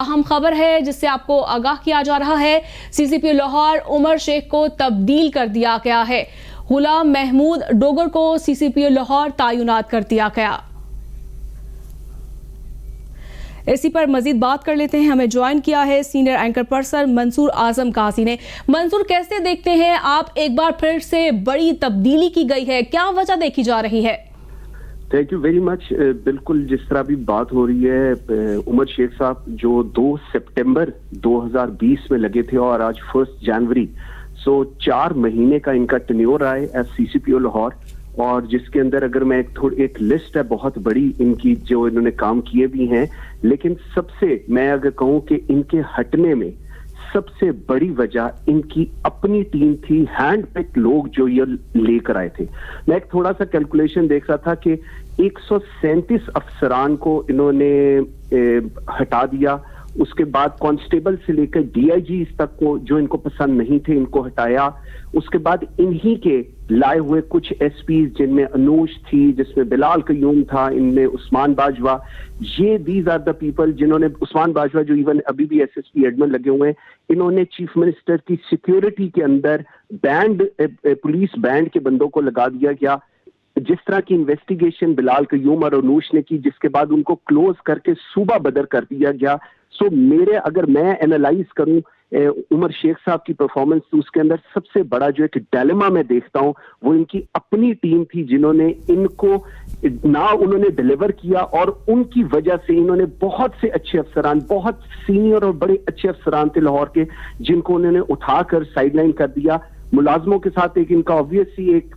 अहम खबर है जिससे आपको आगाह किया जा रहा है। सीसीपी लाहौर उमर शेख को तब्दील कर दिया गया है। गुलाम महमूद डोगर को सीसीपी लाहौर तैनात कर दिया गया। इसी पर मजीद बात कर लेते हैं। हमें ज्वाइन किया है सीनियर एंकर पर्सन मंसूर आजम काजी ने। मंसूर, कैसे देखते हैं आप, एक बार फिर से बड़ी तब्दीली की गई है, क्या वजह देखी जा रही है? Thank you very much. बिल्कुल जिस तरह भी बात हो रही है, उमर शेख साहब जो 2 सितंबर 2020 में लगे थे और आज 1 जनवरी, सो 4 महीने का इनका टेन्योर रहा है एज सीसीपीओ लाहौर, और जिसके अंदर अगर मैं एक लिस्ट है बहुत बड़ी इनकी जो इन्होंने काम किए भी हैं, लेकिन सबसे मैं अगर कहूं कि इनके हटने में सबसे बड़ी वजह इनकी अपनी टीम थी, हैंड पिक लोग जो ये लेकर आए थे। मैं एक थोड़ा सा कैलकुलेशन देख रहा था कि 137 अफसरान को इन्होंने हटा दिया। उसके बाद कांस्टेबल से लेकर डीआईजी तक को जो इनको पसंद नहीं थे इनको हटाया। उसके बाद इन्हीं के लाए हुए कुछ एसपी जिनमें अनूश थी, जिसमें बिलाल कयूम था, इनमें उस्मान बाजवा, ये दीज आर द पीपल जिन्होंने, उस्मान बाजवा जो इवन अभी भी एसएसपी एडमिन लगे हुए हैं, इन्होंने चीफ मिनिस्टर की सिक्योरिटी के अंदर बैंड, पुलिस बैंड के बंदों को लगा दिया गया। जिस तरह की इन्वेस्टिगेशन बिलाल कयूम और अनूश ने की, जिसके बाद उनको क्लोज करके सूबा बदर कर दिया गया। सो अगर मैं एनालाइज करूं उमर शेख साहब की परफॉर्मेंस, तो उसके अंदर सबसे बड़ा जो एक डायलेमा मैं देखता हूं वो इनकी अपनी टीम थी जिन्होंने इनको ना उन्होंने डिलीवर किया, और उनकी वजह से इन्होंने बहुत से अच्छे अफसरान, बहुत सीनियर और बड़े अच्छे अफसरान थे लाहौर के, जिनको उन्होंने उठाकर साइडलाइन कर दिया। मुलाजमों के साथ एक इनका ऑब्वियसली एक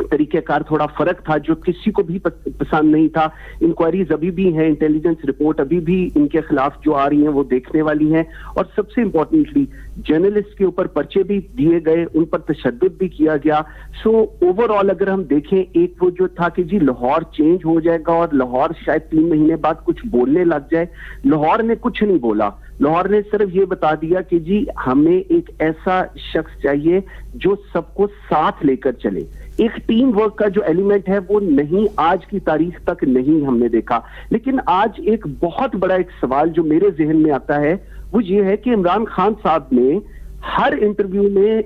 तरीकेकार थोड़ा फर्क था जो किसी को भी पसंद नहीं था। इंक्वायरीज अभी भी हैं, इंटेलिजेंस रिपोर्ट अभी भी इनके खिलाफ जो आ रही हैं वो देखने वाली हैं, और सबसे इंपॉर्टेंटली जर्नलिस्ट के ऊपर पर्चे भी दिए गए, उन पर तशद्दुद भी किया गया। सो ओवरऑल अगर हम देखें, एक वो जो था कि जी लाहौर चेंज हो जाएगा और लाहौर शायद 3 महीने बाद कुछ बोलने लग जाए, लाहौर ने कुछ नहीं बोला। लाहौर ने सिर्फ ये बता दिया कि जी हमें एक ऐसा शख्स चाहिए जो सबको साथ लेकर चले। एक टीम वर्क का जो एलिमेंट है वो नहीं, आज की तारीख तक नहीं हमने देखा। लेकिन आज एक बहुत बड़ा एक सवाल जो मेरे जहन में आता है वो ये है कि इमरान खान साहब ने हर इंटरव्यू में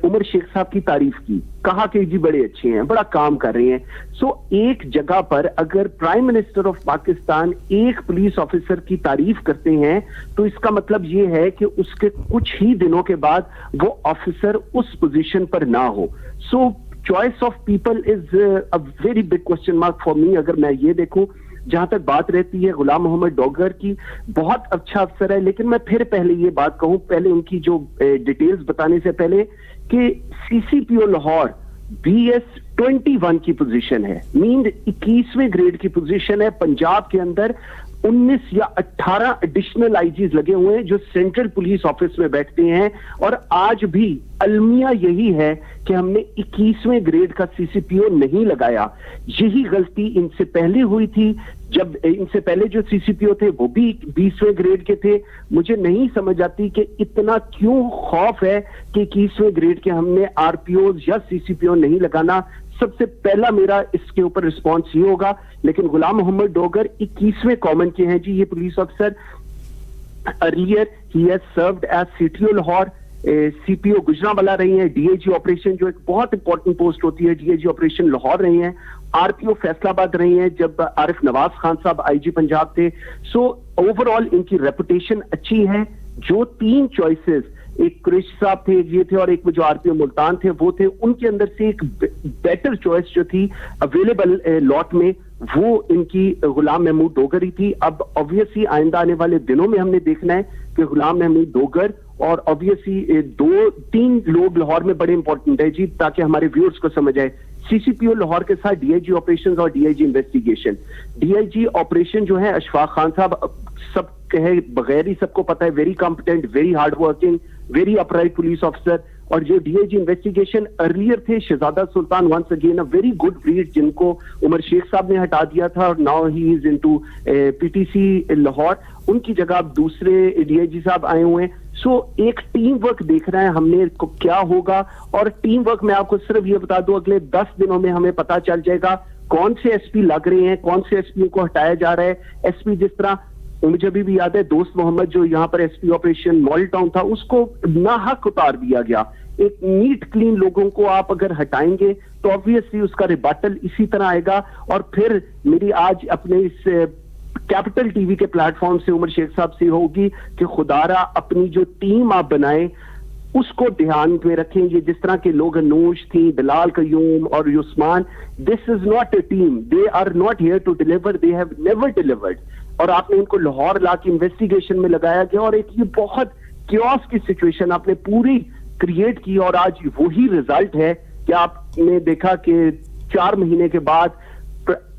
उमर शेख साहब की तारीफ की, कहा कि जी बड़े अच्छे हैं, बड़ा काम कर रहे हैं। सो एक जगह पर अगर प्राइम मिनिस्टर ऑफ पाकिस्तान एक पुलिस ऑफिसर की तारीफ करते हैं तो इसका मतलब ये है कि उसके कुछ ही दिनों के बाद वो ऑफिसर उस पोजीशन पर ना हो। सो choice of people is a very big question mark for me. अगर मैं ये देखूं, जहां तक बात रहती है गुलाम मोहम्मद डोगर की, बहुत अच्छा अफसर है, लेकिन मैं फिर पहले ये बात कहूं, पहले उनकी जो डिटेल्स बताने से पहले, कि सीसीपीओ लाहौर BS 21 की पोजीशन है, मीन 21वें ग्रेड की पोजीशन है। पंजाब के अंदर 19 या 18 एडिशनल आईजीज लगे हुए हैं जो सेंट्रल पुलिस ऑफिस में बैठते हैं, और आज भी अलमिया यही है कि हमने 21वें ग्रेड का सीसीपीओ नहीं लगाया। यही गलती इनसे पहले हुई थी, जब इनसे पहले जो सीसीपीओ थे वो भी 20वें ग्रेड के थे। मुझे नहीं समझ आती कि इतना क्यों खौफ है कि 21वें ग्रेड के हमने आरपीओ या सीसीपीओ नहीं लगाना। सबसे पहला मेरा इसके ऊपर रिस्पॉन्स ये होगा। लेकिन गुलाम मोहम्मद डोगर 21वें कॉमन के हैं जी, ये पुलिस अफसर। अर्लियर ही has served as CTO Lahore, CPO Gujranwala रही हैं, डीआईजी ऑपरेशन जो एक बहुत इंपॉर्टेंट पोस्ट होती है, डीआईजी ऑपरेशन लाहौर रही हैं, आरपीओ फैसलाबाद रही हैं जब आरिफ नवाज खान साहब आईजी पंजाब थे। सो ओवरऑल इनकी रेपुटेशन अच्छी है। जो 3 चॉइसेस, एक कुरैशी साहब थे, ये थे, और एक जो आरपीओ मुल्तान थे वो थे, उनके अंदर से एक बेटर चॉइस जो थी अवेलेबल लॉट में वो इनकी गुलाम महमूद डोगर ही थी। अब ऑब्वियसली आइंदा आने वाले दिनों में हमने देखना है कि गुलाम महमूद डोगर और ऑब्वियसली 2-3 लोग लाहौर में बड़े इंपॉर्टेंट है जी, ताकि हमारे व्यूअर्स को समझ आए। सीसीपीओ लाहौर के साथ डीआईजी ऑपरेशंस और डीआईजी इन्वेस्टिगेशन। डीआईजी ऑपरेशन जो है अशफाक खान साहब, सब कहे बगैर ही सबको पता है, very competent, very hard working, very upright police officer. और जो डीआईजी इन्वेस्टिगेशन अर्लियर थे Shahzada Sultan, once again a very good breed, जिनको उमर शेख साहब ने हटा दिया था और now he is into PTC Lahore. उनकी जगह अब दूसरे डीआईजी साहब आए हुए हैं। सो एक टीम वर्क देख रहे हैं हमने क्या होगा, और टीम वर्क मैं आपको सिर्फ ये बता दूं, अगले 10 दिनों में हमें पता चल जाएगा कौन से एसपी लग रहे हैं, कौन से एसपी को हटाया जा रहा है। एसपी जिस तरह مجھے ابھی بھی یاد ہے دوست محمد جو یہاں پر S P operation Model Town تھا, اس کو ناحق اتار دیا گیا. ایک نیٹ کلین لوگوں کو آپ اگر ہٹائیں گے تو obviously اس کا ریباٹل اسی طرح آئے گا. اور پھر میری آج اپنے اس کیپٹل ٹی وی کے پلیٹ فارم سے عمر شیخ صاحب سے ہوگی کہ خدارا اپنی جو ٹیم آپ بنائیں اس کو دھیان میں رکھیں. یہ جس طرح کے لوگ نوش تھی, بلال قیوم اور Usman, this is not a team, they are not here to deliver, they have never delivered. اور آپ نے ان کو لاہور لا کے انویسٹیگیشن میں لگایا گیا اور ایک یہ بہت کیوس کی سچویشن آپ نے پوری کریٹ کی. اور آج وہی ریزلٹ ہے کہ آپ نے دیکھا کہ 4 مہینے کے بعد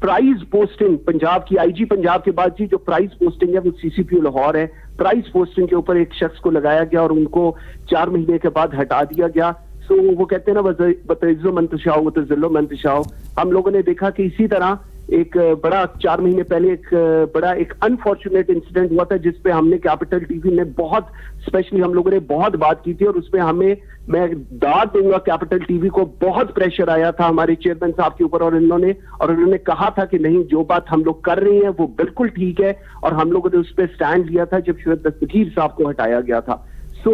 پرائز پوسٹنگ پنجاب کی, آئی جی پنجاب کے بعد جو پرائز پوسٹنگ ہے وہ سی سی پی او لاہور ہے, پرائز پوسٹنگ کے اوپر ایک شخص کو لگایا گیا اور ان کو 4 مہینے کے بعد ہٹا دیا گیا. سو وہ کہتے ہیں نا بتعز من تشاء وتذل من تشاء. ہم لوگوں نے دیکھا کہ اسی طرح ایک بڑا 4 مہینے پہلے ایک انفارچونیٹ انسیڈنٹ ہوا تھا جس پہ ہم نے کیپٹل ٹی وی نے بہت اسپیشلی ہم لوگوں نے بہت بات کی تھی, اور اس پہ میں داد دوں گا کیپٹل ٹی وی کو بہت پریشر آیا تھا ہمارے چیئرمین صاحب کے اوپر, اور انہوں نے کہا تھا کہ نہیں جو بات ہم لوگ کر رہے ہیں وہ بالکل ٹھیک ہے, اور ہم لوگوں نے اس پہ سٹینڈ لیا تھا جب شعیب دستگیر صاحب کو ہٹایا گیا تھا. سو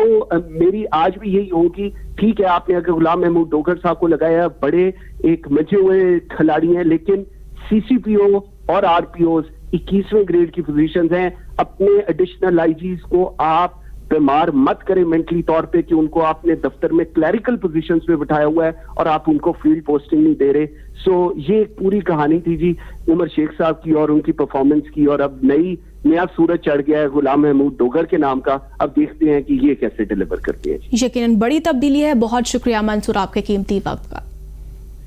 میری آج بھی یہی ہوگی, ٹھیک ہے آپ نے اگر غلام محمود ڈوگر صاحب کو لگایا, بڑے ایک مچے ہوئے کھلاڑی ہیں, لیکن سی سی پی او اور آر پی اوز 21ویں گریڈ کی پوزیشنز ہیں. اپنے ایڈیشنل آئی جیز کو آپ بیمار مت کریں مینٹلی طور پہ کہ ان کو آپ نے دفتر میں کلیریکل پوزیشنز پہ بٹھایا ہوا ہے اور آپ ان کو فیلڈ پوسٹنگ نہیں دے رہے. سو یہ ایک پوری کہانی تھی جی عمر شیخ صاحب کی اور ان کی پرفارمنس کی, اور اب نیا سورج چڑھ گیا ہے غلام محمود ڈوگر کے نام کا. اب دیکھتے ہیں کہ یہ کیسے ڈیلیور کرتے ہیں. یقیناً بڑی تبدیلی ہے. بہت شکریہ منصور آپ کے قیمتی وقت کا.